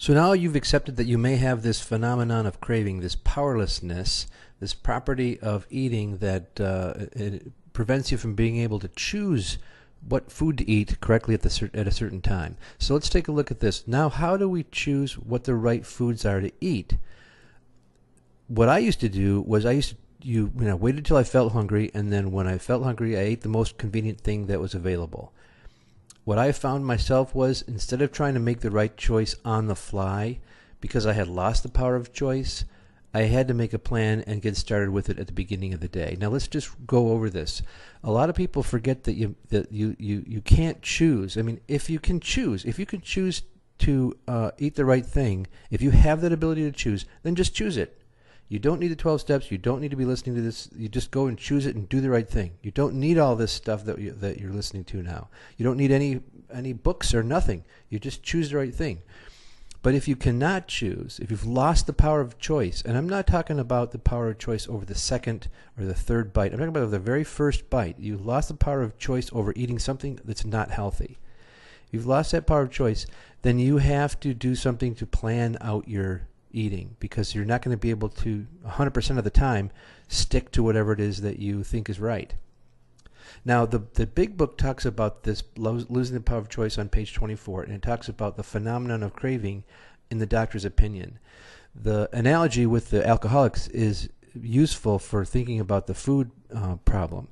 So now you've accepted that you may have this phenomenon of craving, this powerlessness, this property of eating that it prevents you from being able to choose what food to eat correctly at a certain time. So let's take a look at this. Now, how do we choose what the right foods are to eat? What I used to do was waited until I felt hungry, and then when I felt hungry, I ate the most convenient thing that was available. What I found myself was, instead of trying to make the right choice on the fly, because I had lost the power of choice, I had to make a plan and get started with it at the beginning of the day. Now let's just go over this. A lot of people forget that you can't choose. I mean, if you can choose to eat the right thing, if you have that ability to choose, then just choose it. You don't need the 12 steps. You don't need to be listening to this. You just go and choose it and do the right thing. You don't need all this stuff that you're listening to now. You don't need any books or nothing. You just choose the right thing. But if you cannot choose, if you've lost the power of choice, and I'm not talking about the power of choice over the second or the third bite. I'm talking about the very first bite. You lost the power of choice over eating something that's not healthy. If you've lost that power of choice, then you have to do something to plan out your eating, because you're not going to be able to 100% of the time stick to whatever it is that you think is right. Now, the big book talks about this losing the power of choice on page 24, and it talks about the phenomenon of craving in the doctor's opinion. The analogy with the alcoholics is useful for thinking about the food problem.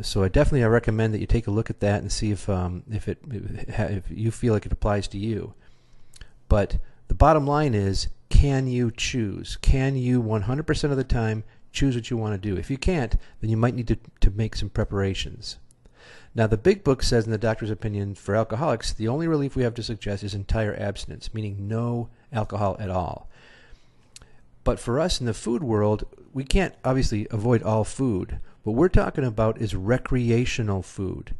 So I recommend that you take a look at that and see if you feel like it applies to you. But the bottom line is, can you choose? Can you 100% of the time choose what you want to do? If you can't, then you might need to make some preparations. Now, the big book says, in the doctor's opinion, for alcoholics, the only relief we have to suggest is entire abstinence, meaning no alcohol at all. But for us in the food world, we can't obviously avoid all food. What we're talking about is recreational food,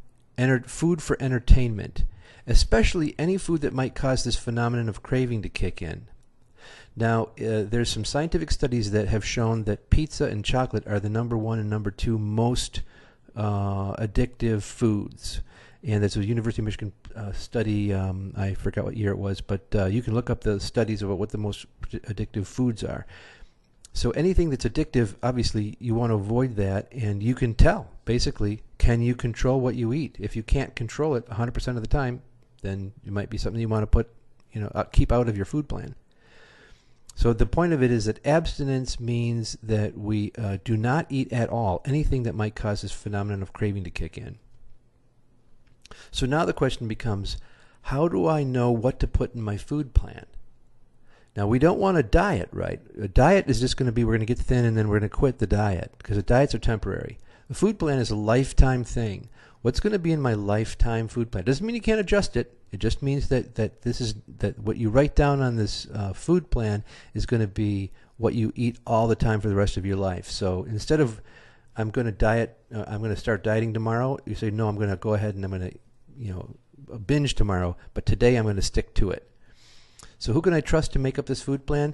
food for entertainment, especially any food that might cause this phenomenon of craving to kick in. Now, there's some scientific studies that have shown that pizza and chocolate are the number 1 and number 2 most addictive foods. And that's a University of Michigan study. I forgot what year it was, but you can look up the studies about what the most addictive foods are. So anything that's addictive, obviously, you want to avoid that, and you can tell, basically, can you control what you eat? If you can't control it 100% of the time, then it might be something you want to put, keep out of your food plan. So the point of it is that abstinence means that we do not eat at all anything that might cause this phenomenon of craving to kick in. So now the question becomes, how do I know what to put in my food plan? Now, we don't want a diet, right? A diet is just going to be, we're going to get thin and then we're going to quit the diet, because the diets are temporary. The food plan is a lifetime thing. What's going to be in my lifetime food plan? Doesn't mean you can't adjust it. It just means that what you write down on this food plan is going to be what you eat all the time for the rest of your life. So instead of I'm going to start dieting tomorrow, you say, no, I'm going to go ahead and I'm going to binge tomorrow, but today I'm going to stick to it. So who can I trust to make up this food plan?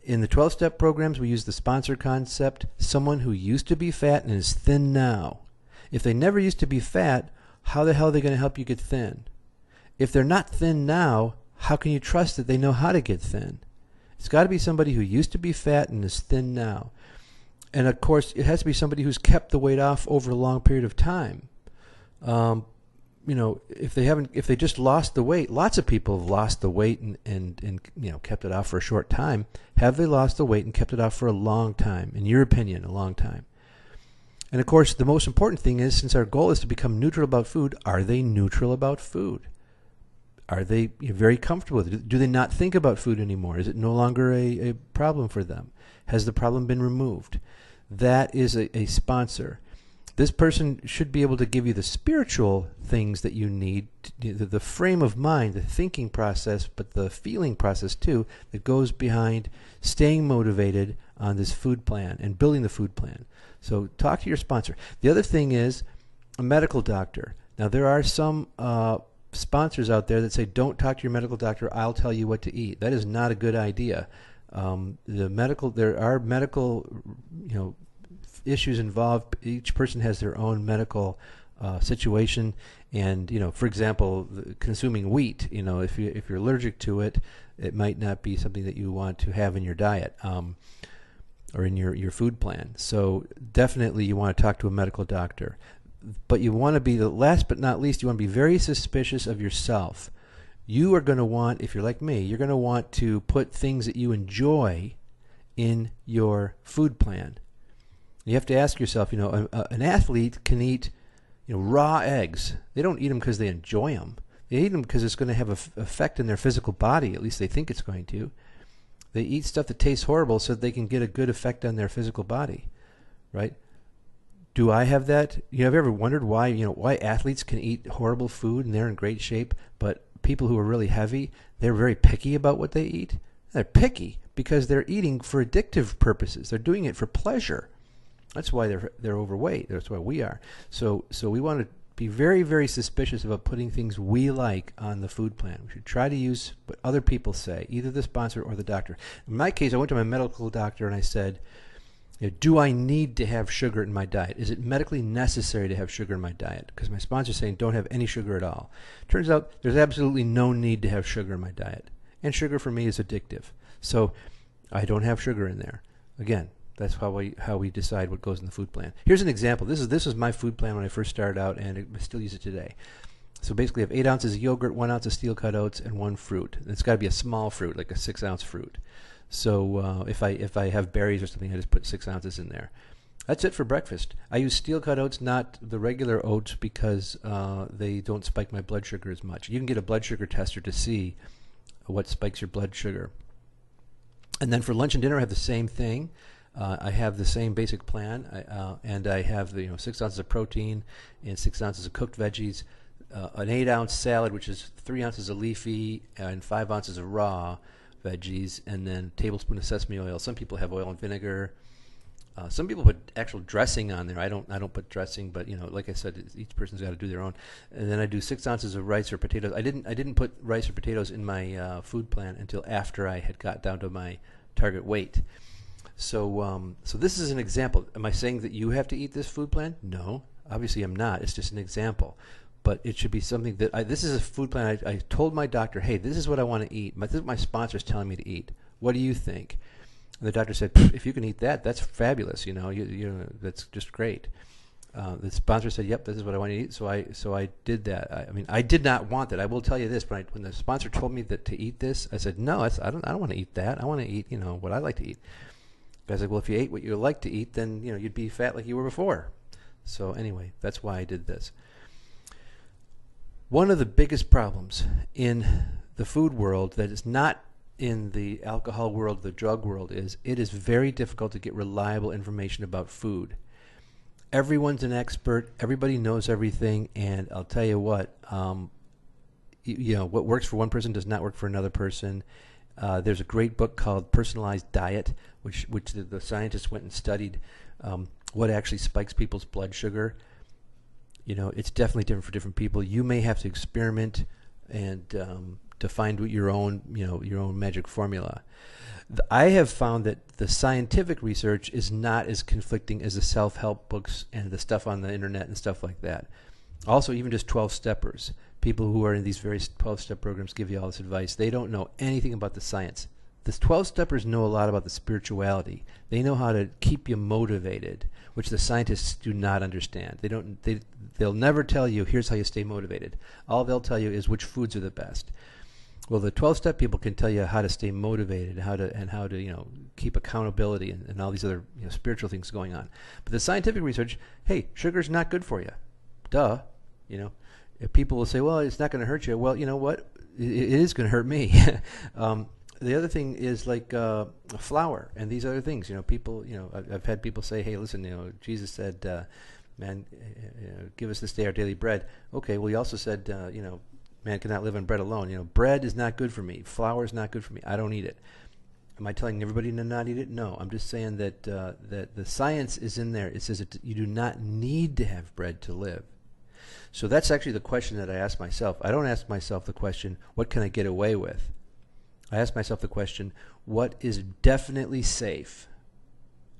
In the 12-step programs, we use the sponsor concept, someone who used to be fat and is thin now. If they never used to be fat, how the hell are they going to help you get thin? If they're not thin now, how can you trust that they know how to get thin? It's got to be somebody who used to be fat and is thin now. And of course, it has to be somebody who's kept the weight off over a long period of time. If they just lost the weight, lots of people have lost the weight and kept it off for a short time. Have they lost the weight and kept it off for a long time? In your opinion, a long time. And of course, the most important thing is, since our goal is to become neutral about food, are they neutral about food? Are they very comfortable with it? Do they not think about food anymore? Is it no longer a problem for them? Has the problem been removed? That is a sponsor. This person should be able to give you the spiritual things that you need, the frame of mind, the thinking process, but the feeling process too, that goes behind staying motivated on this food plan and building the food plan. So talk to your sponsor. The other thing is a medical doctor. Now, there are some sponsors out there that say, don't talk to your medical doctor, I'll tell you what to eat. That is not a good idea. There are medical issues involved. Each person has their own medical situation, And for example, consuming wheat. If you're allergic to it, it might not be something that you want to have in your diet or in your food plan. So definitely you want to talk to a medical doctor. But you want to be, the last but not least, you want to be very suspicious of yourself. You are going to want, if you're like me, you're going to want to put things that you enjoy in your food plan. You have to ask yourself, an athlete can eat raw eggs. They don't eat them because they enjoy them. They eat them because it's going to have an effect in their physical body. At least they think it's going to. They eat stuff that tastes horrible so that they can get a good effect on their physical body, right? Do I have that? Have you ever wondered why athletes can eat horrible food and they're in great shape, but people who are really heavy, they're very picky about what they eat? They're picky because they're eating for addictive purposes. They're doing it for pleasure. That's why they're overweight. That's why we are. So we want to be very, very suspicious about putting things we like on the food plan. We should try to use what other people say, either the sponsor or the doctor. In my case, I went to my medical doctor and I said, do I need to have sugar in my diet? Is it medically necessary to have sugar in my diet? Because my sponsor is saying don't have any sugar at all. Turns out there's absolutely no need to have sugar in my diet. And sugar for me is addictive. So I don't have sugar in there. Again, that's how we decide what goes in the food plan. Here's an example. This was my food plan when I first started out, and I still use it today. So basically I have 8 ounces of yogurt, 1 ounce of steel-cut oats, and 1 fruit. And it's got to be a small fruit, like a 6-ounce fruit. So if I have berries or something, I just put 6 ounces in there. That's it for breakfast. I use steel-cut oats, not the regular oats, because they don't spike my blood sugar as much. You can get a blood sugar tester to see what spikes your blood sugar. And then for lunch and dinner, I have the same thing. I have the same basic plan, and I have the 6 ounces of protein and 6 ounces of cooked veggies, an 8-ounce salad, which is 3 ounces of leafy and 5 ounces of raw veggies, and then a tablespoon of sesame oil. Some people have oil and vinegar. Some people put actual dressing on there. I don't put dressing, but like I said, each person's got to do their own. And then I do 6 ounces of rice or potatoes. I didn't put rice or potatoes in my food plan until after I had got down to my target weight. So this is an example. Am I saying that you have to eat this food plan? No, obviously I'm not. It's just an example. But it should be something that this is a food plan. I told my doctor, hey, this is what I want to eat. This is what my sponsor is telling me to eat. What do you think? And the doctor said, if you can eat that, that's fabulous. That's just great. The sponsor said, yep, this is what I want to eat. So I did that. I did not want that. I will tell you this. When the sponsor told me that to eat this, I said, no, I don't want to eat that. I want to eat what I like to eat. I was like, well, if you ate what you like to eat, then you'd be fat like you were before. So anyway, that's why I did this. One of the biggest problems in the food world that is not in the alcohol world, the drug world, is it is very difficult to get reliable information about food. Everyone's an expert. Everybody knows everything. And I'll tell you what, what works for one person does not work for another person. There's a great book called Personalized Diet, which the scientists went and studied what actually spikes people's blood sugar. It's definitely different for different people. You may have to experiment and to find your own magic formula. I have found that the scientific research is not as conflicting as the self-help books and the stuff on the internet and stuff like that. Also, even just 12-steppers. People who are in these various 12-step programs give you all this advice. They don't know anything about the science. The 12-steppers know a lot about the spirituality. They know how to keep you motivated, which the scientists do not understand. They'll never tell you, here's how you stay motivated. All they'll tell you is which foods are the best. Well, the 12-step people can tell you how to stay motivated, how to keep accountability and all these other spiritual things going on. But the scientific research, hey, sugar's not good for you. Duh. If people will say, well, it's not going to hurt you. Well, you know what? It is going to hurt me. The other thing is like flour and these other things. People. I've had people say, hey, listen. Jesus said, man, give us this day our daily bread. Okay. Well, he also said, man cannot live on bread alone. Bread is not good for me. Flour is not good for me. I don't eat it. Am I telling everybody to not eat it? No. I'm just saying that that the science is in there. It says that you do not need to have bread to live. So that's actually the question that I ask myself. I don't ask myself the question, what can I get away with? I ask myself the question, what is definitely safe?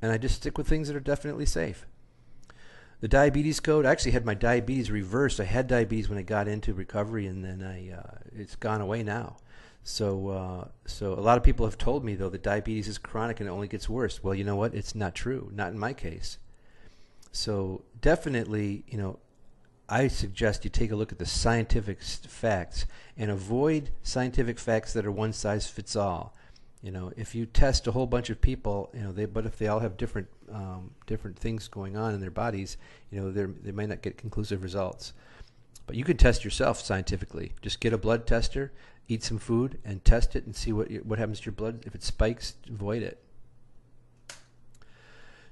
And I just stick with things that are definitely safe. The diabetes code. I actually had my diabetes reversed. I had diabetes when I got into recovery, and then it's gone away now. So a lot of people have told me though that diabetes is chronic and it only gets worse. Well, you know what? It's not true. Not in my case. So definitely, I suggest you take a look at the scientific facts and avoid scientific facts that are one size fits all. If you test a whole bunch of people, but if they all have different things going on in their bodies, they may not get conclusive results. But you could test yourself scientifically. Just get a blood tester, eat some food, and test it and see what happens to your blood. If it spikes, avoid it.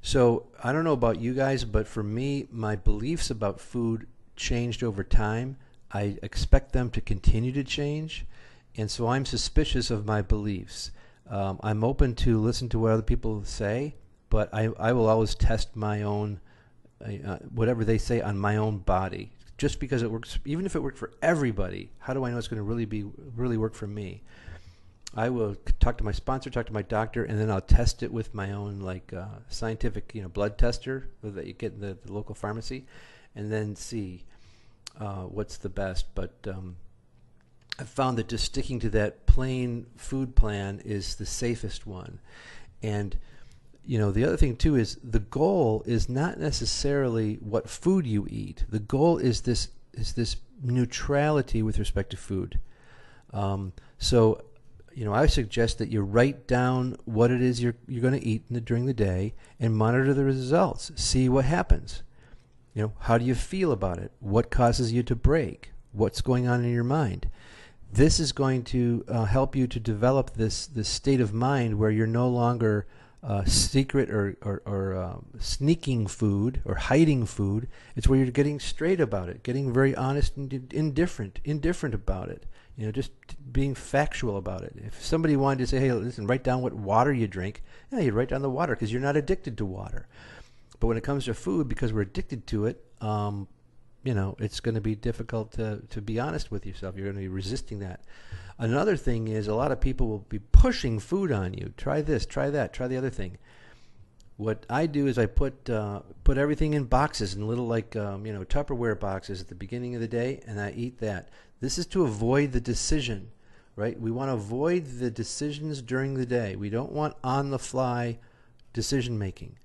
So I don't know about you guys, but for me, my beliefs about food changed over time. I expect them to continue to change, and so I'm suspicious of my beliefs. I'm open to listen to what other people say, but I will always test my own, whatever they say on my own body. Just because it works, even if it worked for everybody, how do I know it's going to really work for me? I will talk to my sponsor, talk to my doctor, and then I'll test it with my own scientific blood tester that you get in the local pharmacy, and then see what's the best. But I've found that just sticking to that plain food plan is the safest one. And the other thing too is the goal is not necessarily what food you eat. The goal is this neutrality with respect to food. So I suggest that you write down what it is you're going to eat during the day and monitor the results. See what happens. How do you feel about it? What causes you to break? What's going on in your mind? This is going to help you to develop this state of mind where you're no longer secret or sneaking food or hiding food. It's where you're getting straight about it, getting very honest and indifferent about it. Just being factual about it. If somebody wanted to say, hey, listen, write down what water you drink, yeah, you write down the water because you're not addicted to water. But when it comes to food, because we're addicted to it, it's going to be difficult to be honest with yourself. You're going to be resisting that. Another thing is a lot of people will be pushing food on you. Try this, try that, try the other thing. What I do is I put everything in boxes, in little Tupperware boxes at the beginning of the day, and I eat that. This is to avoid the decision, right? We want to avoid the decisions during the day. We don't want on-the-fly decision making.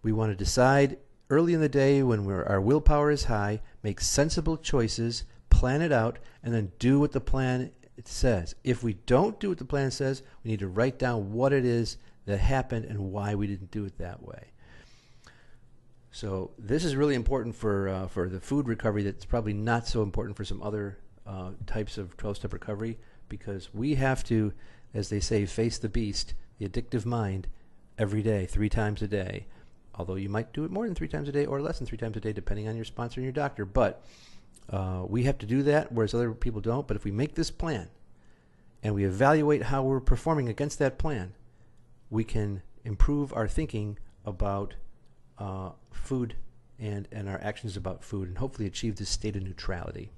We want to decide early in the day when our willpower is high, make sensible choices, plan it out, and then do what the plan says. If we don't do what the plan says, we need to write down what it is that happened and why we didn't do it that way. So this is really important for the food recovery. That's probably not so important for some other types of 12-step recovery, because we have to, as they say, face the beast, the addictive mind, every day, 3 times a day. Although you might do it more than 3 times a day or less than 3 times a day, depending on your sponsor and your doctor. But we have to do that, whereas other people don't. But if we make this plan and we evaluate how we're performing against that plan, we can improve our thinking about food and our actions about food, and hopefully achieve this state of neutrality.